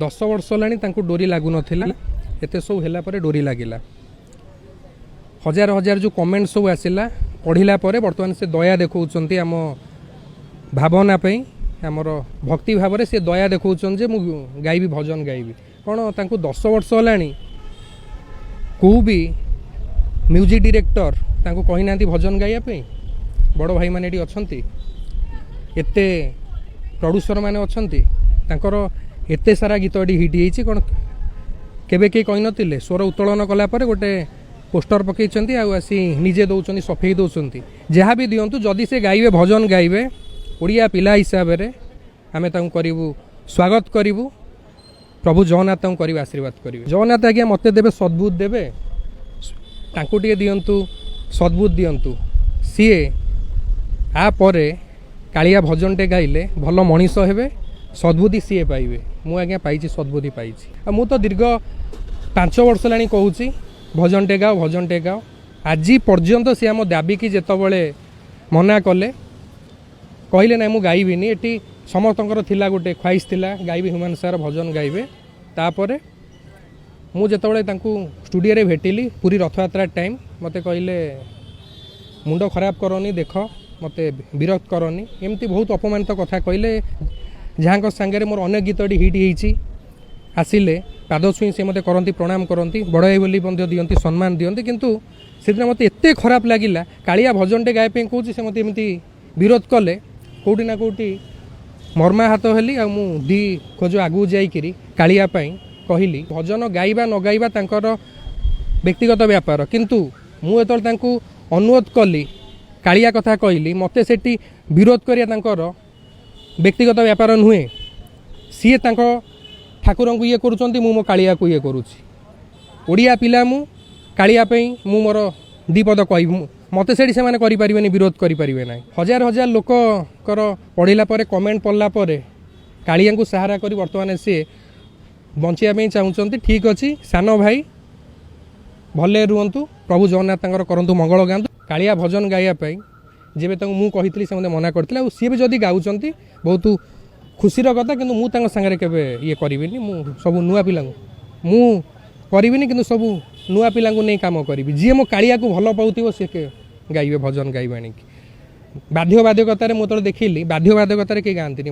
10 वर्ष होलानी डोरी लागू नथिला एते सब होला परे डोरी लागिला हजार हजार जो कमेंट सब आसिला पढ़िला परे वर्तमान से दया देखौचंती आम भावना पे आमर भक्ति भाव से दया देखौचन जे मु गाइबी भजन गाइबी कौन तांको 10 वर्ष होलानी को भी म्यूजिक डायरेक्टर तांको कहि नांती भजन गाइया पे बड़ भाई माने एटी अछंती एते प्रोड्यूसर माने अछंती तांकर एते सारा गीत एटी हिट होईची कोन केबे के कहि नथिले स्वर उत्तोलन कला परे गोटे पोस्टर पकईचंती आसी निजे दौरान सफेई दौरान जहाँ भी दिंतु जदि से गाइबे भजन गाइबे ओडिया पिला हिसाब से आम करूँ स्वागत करूँ प्रभु जगन्नाथ कर आशीर्वाद करेंगे जगन्नाथ आज्ञा मत देवे सद्बुद्ध देवे टे दिंतु सद्बुद्ध दिंतु सी आपर कालिया भजन टे गाइले भल मनीष हे सद्बुद्धि सी पाइबे मु आज्ञा पाई सद्बुद्धि पाई मु तो दीर्घ 5 वर्ष लानी कहूँ भजन टे गाओ आज पर्यंत सी आम दाबी की जितेबले मना कले कहले ना मु गाइबिनी एटी समस्तंकर थिला गोटे ख्वाइश थिला गाइबी ह्यूमन सार भजन गाइबे तापर मु जितेबले स्टूडियो रे भेटिली पूरी रथयात्रा टाइम मते कहले मुंड खराब करनी देख मते विरक्त करनी एमती बहुत अपमानित कथा कहले जहाँ सांगे मोर अनेक गीत हिट होईची आसिले पाद छुई से मते करती प्रणाम करती बड़ भाई बोली दियंती सम्मान दियंती किंतु से मत एत खराब लगिला कालिया भजन टे गायब कहूँ से मत एमती विरोध कले कौटी ना कौटी मर्माहत हेली आ मु दी खोज आगू जाइकरी कालिया कहली भजन गाइबा न गाइबा तांकर व्यक्तिगत व्यापार किंतु मु एतल अनुरोध कली कालिया कथा कहली मते सेठी विरोध करिया तांकर व्यक्तिगत व्यापार नुहे सी ठाकुर को ये करुँच मो कालिया को ये करुँची ओडिया पिला मु कालिया मु मोर दीपद कह मत से करें विरोध करें ना हजार हजार लोक पढ़ला कमेंट पढ़ला कालिया को सहारा कर बर्तमान सी बचाई चाहूँगी ठीक अच्छी सान भाई भले रुहतु प्रभु जगन्नाथ करंतु मंगल गाँतु कालिया भजन गाइबा जेबे तक मु कही से मना करते सी भी जदि गाँव बहुत खुशीर कथा कि मुझे सांगे के ये करी मु सब नुआ पिला मु करी कि सब नुआ पिला नहीं कम करी जी मो कालिया को भल पाऊ सी गाइबे भजन गाइबा बाध्यबाधकतार मुझे देखिली बाध्यबाधकतार कहीं गाँती